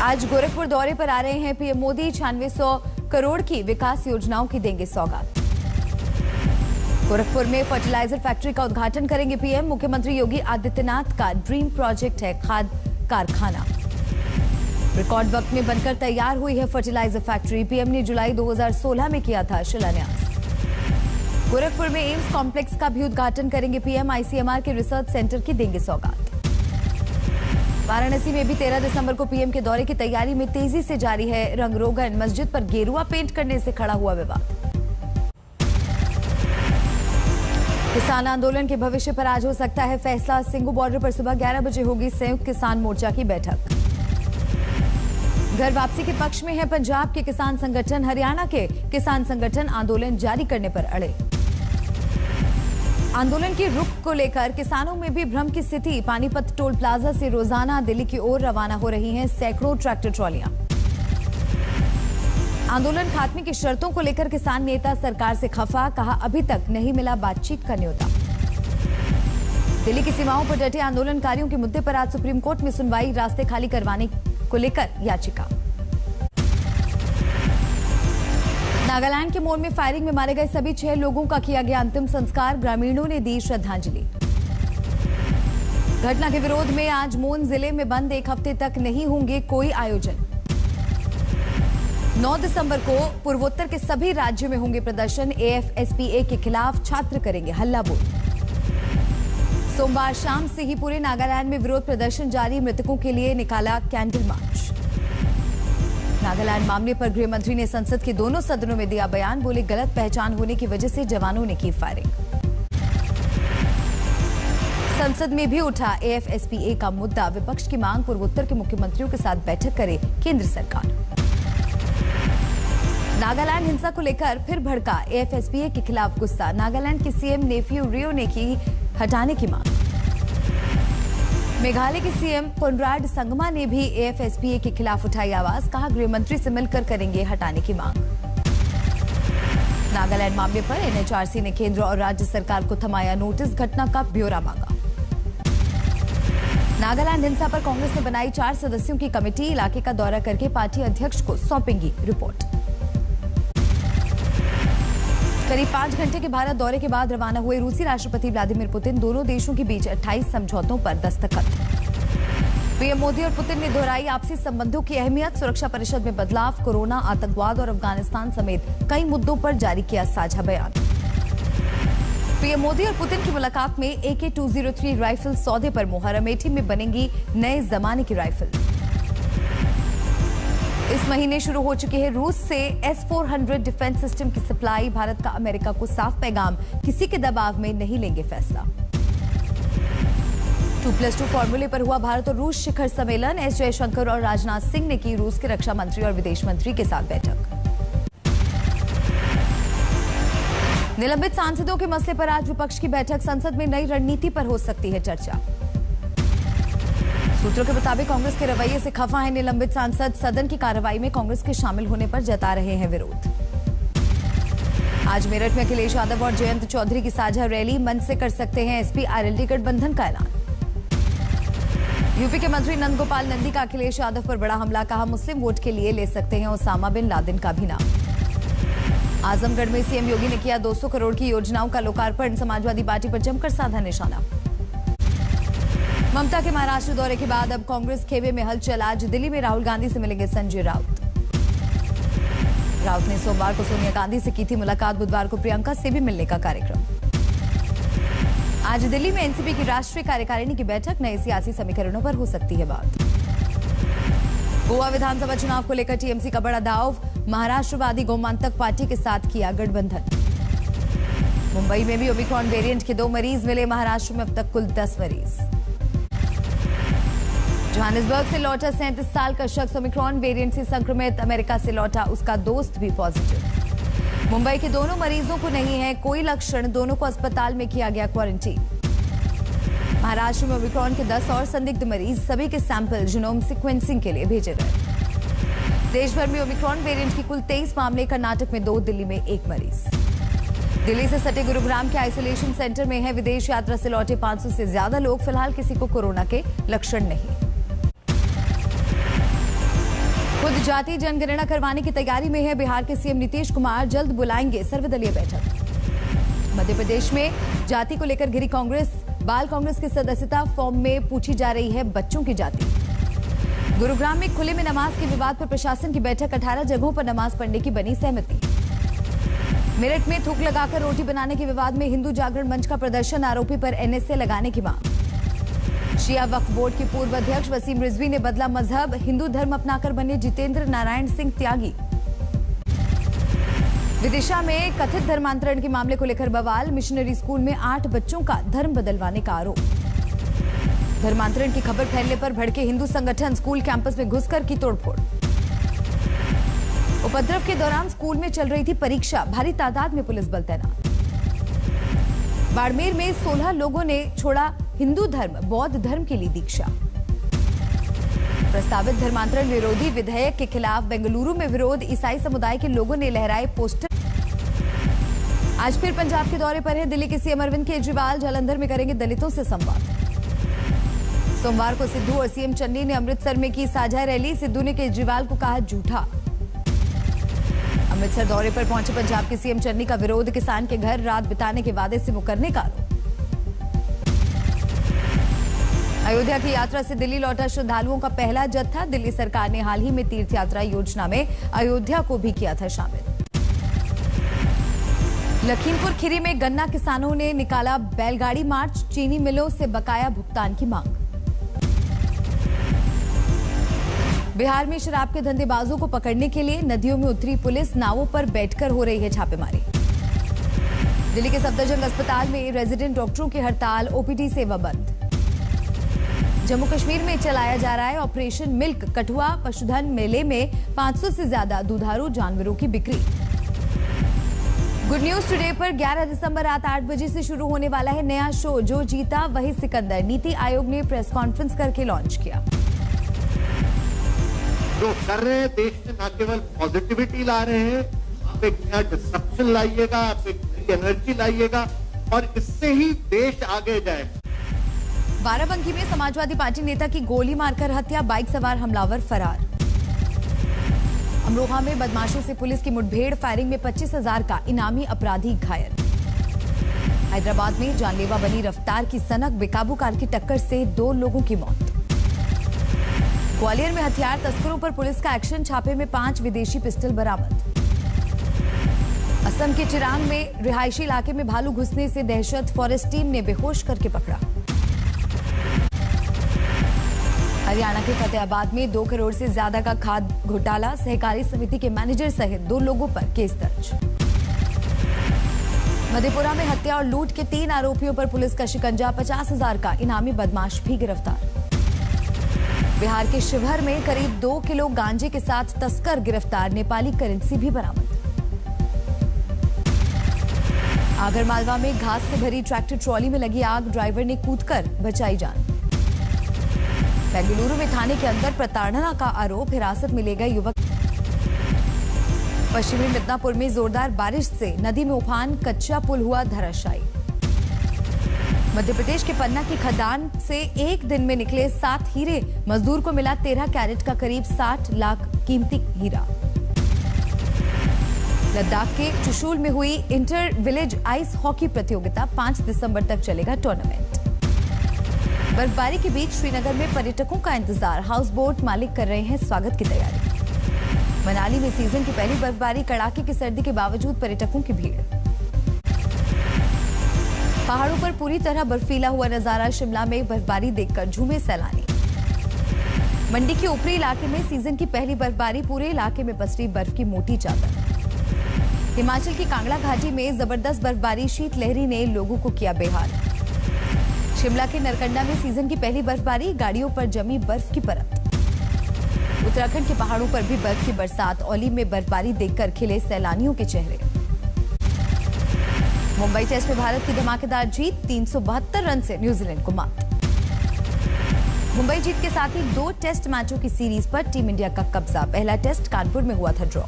आज गोरखपुर दौरे पर आ रहे हैं पीएम मोदी। 9600 करोड़ की विकास योजनाओं की देंगे सौगात। गोरखपुर में फर्टिलाइजर फैक्ट्री का उद्घाटन करेंगे पीएम। मुख्यमंत्री योगी आदित्यनाथ का ड्रीम प्रोजेक्ट है खाद कारखाना। रिकॉर्ड वक्त में बनकर तैयार हुई है फर्टिलाइजर फैक्ट्री। पीएम ने जुलाई 2016 में किया था शिलान्यास। गोरखपुर में एम्स कॉम्प्लेक्स का भी उद्घाटन करेंगे पीएम। आईसीएमआर के रिसर्च सेंटर की देंगे सौगात। वाराणसी में भी 13 दिसंबर को पीएम के दौरे की तैयारी में तेजी से जारी है रंगरोगन। मस्जिद पर गेरुआ पेंट करने से खड़ा हुआ विवाद। किसान आंदोलन के भविष्य पर आज हो सकता है फैसला। सिंघू बॉर्डर पर सुबह 11 बजे होगी संयुक्त किसान मोर्चा की बैठक। घर वापसी के पक्ष में है पंजाब के किसान संगठन। हरियाणा के किसान संगठन आंदोलन जारी करने पर अड़े। आंदोलन के रुख को लेकर किसानों में भी भ्रम की स्थिति। पानीपत टोल प्लाजा से रोजाना दिल्ली की ओर रवाना हो रही हैं सैकड़ों ट्रैक्टर ट्रॉलियां। आंदोलन खात्मे की शर्तों को लेकर किसान नेता सरकार से खफा। कहा अभी तक नहीं मिला बातचीत का न्योता। दिल्ली की सीमाओं पर डटे आंदोलनकारियों के मुद्दे पर आज सुप्रीम कोर्ट में सुनवाई। रास्ते खाली करवाने को लेकर याचिका। नागालैंड के मोर में फायरिंग में मारे गए सभी 6 लोगों का किया गया अंतिम संस्कार। ग्रामीणों ने दी श्रद्धांजलि। घटना के विरोध में आज मोन जिले में बंद। 1 हफ्ते तक नहीं होंगे कोई आयोजन। 9 दिसंबर को पूर्वोत्तर के सभी राज्यों में होंगे प्रदर्शन। एएफएसपीए के खिलाफ छात्र करेंगे हल्ला बोल। सोमवार शाम से ही पूरे नागालैंड में विरोध प्रदर्शन जारी। मृतकों के लिए निकाला कैंडल मार्च। नागालैंड मामले पर गृह मंत्री ने संसद के दोनों सदनों में दिया बयान। बोले गलत पहचान होने की वजह से जवानों ने की फायरिंग। संसद में भी उठा एएफएसपीए का मुद्दा। विपक्ष की मांग पूर्वोत्तर के मुख्यमंत्रियों के साथ बैठक करे केंद्र सरकार। नागालैंड हिंसा को लेकर फिर भड़का एएफएसपीए के खिलाफ गुस्सा। नागालैंड के सीएम नेफ्यू रियो ने की हटाने की मांग। मेघालय के सीएम कोनराड संगमा ने भी एएफएसपीए के खिलाफ उठाई आवाज। कहा गृह मंत्री से मिलकर करेंगे हटाने की मांग। नागालैंड मामले पर एनएचआरसी ने केंद्र और राज्य सरकार को थमाया नोटिस। घटना का ब्यौरा मांगा। नागालैंड हिंसा पर कांग्रेस ने बनाई 4 सदस्यों की कमेटी। इलाके का दौरा करके पार्टी अध्यक्ष को सौंपेंगी रिपोर्ट। करीब 5 घंटे के भारत दौरे के बाद रवाना हुए रूसी राष्ट्रपति व्लादिमीर पुतिन। दोनों देशों के बीच 28 समझौतों पर दस्तखत। पीएम मोदी और पुतिन ने दोहराई आपसी संबंधों की अहमियत। सुरक्षा परिषद में बदलाव। कोरोना, आतंकवाद और अफगानिस्तान समेत कई मुद्दों पर जारी किया साझा बयान। पीएम मोदी और पुतिन की मुलाकात में AK-203 राइफल सौदे पर मुहर। अमेठी में बनेंगी नए जमाने की राइफल। इस महीने शुरू हो चुकी है रूस से S-400 डिफेंस सिस्टम की सप्लाई। भारत का अमेरिका को साफ पैगाम। किसी के दबाव में नहीं लेंगे फैसला। 2+2 फॉर्मूले पर हुआ भारत और रूस शिखर सम्मेलन। एस जयशंकर और राजनाथ सिंह ने की रूस के रक्षा मंत्री और विदेश मंत्री के साथ बैठक। निलंबित सांसदों के मसले पर आज विपक्ष की बैठक। संसद में नई रणनीति पर हो सकती है चर्चा। सूत्रों के मुताबिक कांग्रेस के रवैये से खफा है निलंबित सांसद। सदन की कार्रवाई में कांग्रेस के शामिल होने पर जता रहे हैं विरोध। आज मेरठ में अखिलेश यादव और जयंत चौधरी की साझा रैली। मंच से कर सकते हैं एसपी आरएलडी गठबंधन का ऐलान। यूपी के मंत्री नंद गोपाल नंदी का अखिलेश यादव पर बड़ा हमला। कहा मुस्लिम वोट के लिए ले सकते हैं ओसामा बिन लादेन का भी नाम। आजमगढ़ में सीएम योगी ने किया 200 करोड़ की योजनाओं का लोकार्पण। समाजवादी पार्टी पर जमकर साधा निशाना। ममता के महाराष्ट्र दौरे के बाद अब कांग्रेस खेमे में हलचल। आज दिल्ली में राहुल गांधी से मिलेंगे संजय राउत। राउत ने सोमवार को सोनिया गांधी से की थी मुलाकात। बुधवार को प्रियंका से भी मिलने का कार्यक्रम। आज दिल्ली में एनसीपी की राष्ट्रीय कार्यकारिणी की बैठक। नए सियासी समीकरणों पर हो सकती है बात। गोवा विधानसभा चुनाव को लेकर टीएमसी का बड़ा दाव। महाराष्ट्रवादी गोमांतक पार्टी के साथ किया गठबंधन। मुंबई में भी ओमिक्रॉन वेरिएंट के 2 मरीज मिले। महाराष्ट्र में अब तक कुल 10 मरीज। जोहानिसबर्ग से लौटा 37 साल का शख्स ओमिक्रॉन वेरिएंट से संक्रमित। अमेरिका से लौटा उसका दोस्त भी पॉजिटिव। मुंबई के दोनों मरीजों को नहीं है कोई लक्षण। दोनों को अस्पताल में किया गया क्वारंटीन। महाराष्ट्र में ओमिक्रॉन के 10 और संदिग्ध मरीज। सभी के सैंपल जीनोम सीक्वेंसिंग के लिए भेजे गए। देश भर में ओमिक्रॉन वेरिएंट की कुल 23 मामले। कर्नाटक में 2, दिल्ली में 1 मरीज। दिल्ली से सटे गुरुग्राम के आइसोलेशन सेंटर में है विदेश यात्रा से लौटे 500 से ज्यादा लोग। फिलहाल किसी को कोरोना के लक्षण नहीं। खुद जाति जनगणना करवाने की तैयारी में है बिहार के सीएम नीतीश कुमार। जल्द बुलाएंगे सर्वदलीय बैठक। मध्य प्रदेश में जाति को लेकर घिरी कांग्रेस। बाल कांग्रेस की सदस्यता फॉर्म में पूछी जा रही है बच्चों की जाति। गुरुग्राम में खुले में नमाज के विवाद पर प्रशासन की बैठक। 18 जगहों पर नमाज पढ़ने की बनी सहमति। मेरठ में थूक लगाकर रोटी बनाने के विवाद में हिंदू जागरण मंच का प्रदर्शन। आरोपी पर एनएसए लगाने की मांग। शिया वक्फ बोर्ड के पूर्व अध्यक्ष वसीम रिजवी ने बदला मजहब। हिंदू धर्म अपनाकर बने जितेंद्र नारायण सिंह त्यागी। विदिशा में कथित धर्मांतरण के मामले को लेकर बवाल। मिशनरी स्कूल में 8 बच्चों का धर्म बदलवाने का आरोप। धर्मांतरण की खबर फैलने पर भड़के हिंदू संगठन। स्कूल कैंपस में घुसकर की तोड़फोड़। उपद्रव के दौरान स्कूल में चल रही थी परीक्षा। भारी तादाद में पुलिस बल तैनात। बाड़मेर में 16 लोगों ने छोड़ा हिंदू धर्म, बौद्ध धर्म के लिए दीक्षा। प्रस्तावित धर्मांतरण विरोधी विधेयक के खिलाफ बेंगलुरु में विरोध। ईसाई समुदाय के लोगों ने लहराए पोस्टर। आज फिर पंजाब के दौरे पर है दिल्ली के सीएम अरविंद केजरीवाल। जालंधर में करेंगे दलितों से संवाद। सोमवार को सिद्धू और सीएम चन्नी ने अमृतसर में की साझा रैली। सिद्धू ने केजरीवाल को कहा झूठा। अमृतसर दौरे पर पहुंचे पंजाब के सीएम चन्नी का विरोध। किसान के घर रात बिताने के वादे से मुकरने का आरोप। अयोध्या की यात्रा से दिल्ली लौटा श्रद्धालुओं का पहला जत्था। दिल्ली सरकार ने हाल ही में तीर्थ यात्रा योजना में अयोध्या को भी किया था शामिल। लखीमपुर खीरी में गन्ना किसानों ने निकाला बैलगाड़ी मार्च। चीनी मिलों से बकाया भुगतान की मांग। बिहार में शराब के धंधेबाजों को पकड़ने के लिए नदियों में उतरी पुलिस। नावों पर बैठकर हो रही है छापेमारी। दिल्ली के सफदरजंग अस्पताल में रेजिडेंट डॉक्टरों की हड़ताल। ओपीडी सेवा बंद। जम्मू कश्मीर में चलाया जा रहा है ऑपरेशन मिल्क। कठुआ पशुधन मेले में 500 से ज्यादा दुधारू जानवरों की बिक्री। गुड न्यूज टुडे पर 11 दिसंबर रात 8 बजे से शुरू होने वाला है नया शो। जो जीता वही सिकंदर। नीति आयोग ने प्रेस कॉन्फ्रेंस करके लॉन्च किया। जो कर रहे हैं देश में न केवल पॉजिटिविटी ला रहे हैं, आप एक नया डिस्ट्रप्शन लाइएगा, आप एक नई एनर्जी लाइएगा और इससे ही देश आगे जाएगा। बाराबंकी में समाजवादी पार्टी नेता की गोली मारकर हत्या। बाइक सवार हमलावर फरार। अमरोहा में बदमाशों से पुलिस की मुठभेड़। फायरिंग में 25,000 का इनामी अपराधी घायल। हैदराबाद में जानलेवा बनी रफ्तार की सनक। बेकाबू कार की टक्कर से 2 लोगों की मौत। ग्वालियर में हथियार तस्करों पर पुलिस का एक्शन। छापे में 5 विदेशी पिस्टल बरामद। असम के चिरांग में रिहायशी इलाके में भालू घुसने से दहशत। फॉरेस्ट टीम ने बेहोश करके पकड़ा। हरियाणा के फतेहाबाद में 2 करोड़ से ज्यादा का खाद घोटाला। सहकारी समिति के मैनेजर सहित 2 लोगों पर केस दर्ज। मधेपुरा में हत्या और लूट के 3 आरोपियों पर पुलिस का शिकंजा। 50,000 का इनामी बदमाश भी गिरफ्तार। बिहार के शिवहर में करीब 2 किलो गांजे के साथ तस्कर गिरफ्तार। नेपाली करेंसी भी बरामद। आगरमालवा में घास से भरी ट्रैक्टर ट्रॉली में लगी आग। ड्राइवर ने कूदकर बचाई जान। बेंगलुरु में थाने के अंदर प्रताड़ना का आरोप। हिरासत में ले गए युवक। पश्चिमी मिदनापुर में जोरदार बारिश से नदी में उफान। कच्चा पुल हुआ धराशायी। मध्य प्रदेश के पन्ना की खदान से एक दिन में निकले 7 हीरे। मजदूर को मिला 13 कैरेट का करीब 60 लाख कीमती हीरा। लद्दाख के चुशूल में हुई इंटर विलेज आइस हॉकी प्रतियोगिता। 5 दिसंबर तक चलेगा टूर्नामेंट। बर्फबारी के बीच श्रीनगर में पर्यटकों का इंतजार। हाउस बोट मालिक कर रहे हैं स्वागत की तैयारी। मनाली में सीजन की पहली बर्फबारी। कड़ाके की सर्दी के बावजूद पर्यटकों की भीड़। पहाड़ों पर पूरी तरह बर्फीला हुआ नजारा। शिमला में बर्फबारी देखकर झूमे सैलानी। मंडी के ऊपरी इलाके में सीजन की पहली बर्फबारी। पूरे इलाके में पसरी बर्फ की मोटी चादर। हिमाचल की कांगड़ा घाटी में जबरदस्त बर्फबारी। शीतलहरी ने लोगों को किया बेहाल। शिमला के नरकंडा में सीजन की पहली बर्फबारी। गाड़ियों पर जमी बर्फ की परत। उत्तराखंड के पहाड़ों पर भी बर्फ की बरसात। औली में बर्फबारी देखकर खिले सैलानियों के चेहरे। मुंबई टेस्ट में भारत की धमाकेदार जीत। 372 रन से न्यूजीलैंड को मात। मुंबई जीत के साथ ही 2 टेस्ट मैचों की सीरीज पर टीम इंडिया का कब्जा। पहला टेस्ट कानपुर में हुआ था ड्रॉ।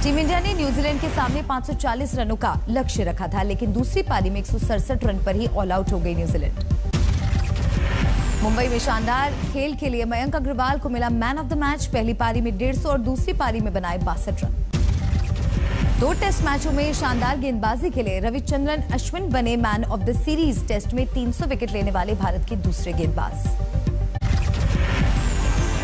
टीम इंडिया ने न्यूजीलैंड के सामने 540 रनों का लक्ष्य रखा था, लेकिन दूसरी पारी में 167 रन पर ही ऑल आउट हो गई न्यूजीलैंड। मुंबई में शानदार खेल के लिए मयंक अग्रवाल को मिला मैन ऑफ द मैच। पहली पारी में 150 और दूसरी पारी में बनाए 62 रन। 2 टेस्ट मैचों में शानदार गेंदबाजी के लिए रविचंद्रन अश्विन बने man of the series. Test में 300 विकेट लेने वाले भारत के दूसरे गेंदबाज।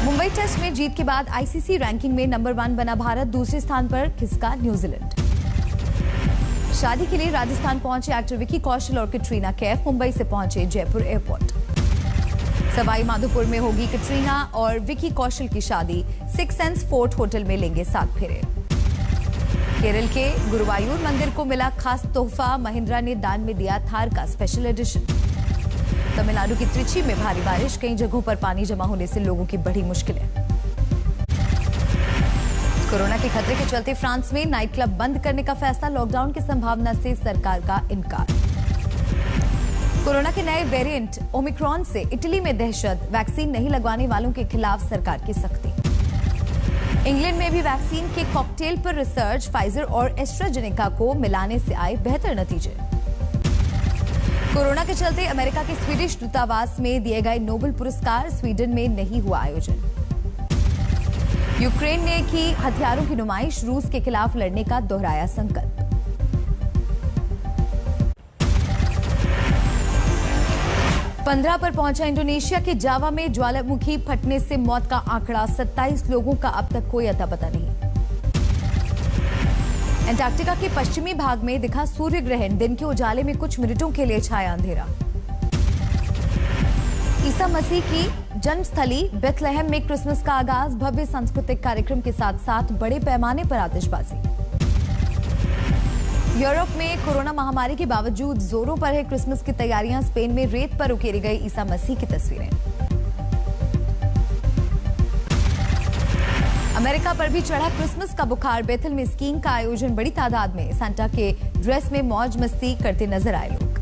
मुंबई टेस्ट में जीत के बाद आईसीसी रैंकिंग में नंबर 1 बना भारत। दूसरे स्थान पर खिसका न्यूजीलैंड। शादी के लिए राजस्थान पहुंचे एक्टर विकी कौशल और कैटरीना कैफ। मुंबई से पहुंचे जयपुर एयरपोर्ट। सवाई माधोपुर में होगी कैटरीना और विकी कौशल की शादी। 6 सेंस फोर्ट होटल में लेंगे 7 फेरे। केरल के गुरुवायूर मंदिर को मिला खास तोहफा। महिंद्रा ने दान में दिया थार का स्पेशल एडिशन। तमिलनाडु की त्रिची में भारी बारिश। कई जगहों पर पानी जमा होने से लोगों की बड़ी मुश्किलें। कोरोना के खतरे के चलते फ्रांस में नाइट क्लब बंद करने का फैसला। लॉकडाउन की संभावना से सरकार का इनकार। कोरोना के नए वेरिएंट ओमिक्रॉन से इटली में दहशत। वैक्सीन नहीं लगवाने वालों के खिलाफ सरकार की सख्ती। इंग्लैंड में भी वैक्सीन के कॉकटेल पर रिसर्च। फाइजर और एस्ट्राजेनेका को मिलाने से आए बेहतर नतीजे। कोरोना के चलते अमेरिका के स्वीडिश दूतावास में दिए गए नोबेल पुरस्कार। स्वीडन में नहीं हुआ आयोजन। यूक्रेन ने की हथियारों की नुमाइश। रूस के खिलाफ लड़ने का दोहराया संकल्प। पंद्रह पर पहुंचा इंडोनेशिया के जावा में ज्वालामुखी फटने से मौत का आंकड़ा। 27 लोगों का अब तक कोई अता पता नहीं। एंटार्क्टिका के पश्चिमी भाग में दिखा सूर्य ग्रहण। दिन के उजाले में कुछ मिनटों के लिए छाया अंधेरा। ईसा मसीह की जन्मस्थली बेथलेहम में क्रिसमस का आगाज। भव्य सांस्कृतिक कार्यक्रम के साथ साथ बड़े पैमाने पर आतिशबाजी। यूरोप में कोरोना महामारी के बावजूद जोरों पर है क्रिसमस की तैयारियां। स्पेन में रेत पर उकेरी गई ईसा मसीह की तस्वीरें। अमेरिका पर भी चढ़ा क्रिसमस का बुखार। बेथल में स्कीइंग का आयोजन। बड़ी तादाद में सांता के ड्रेस में मौज मस्ती करते नजर आए लोग।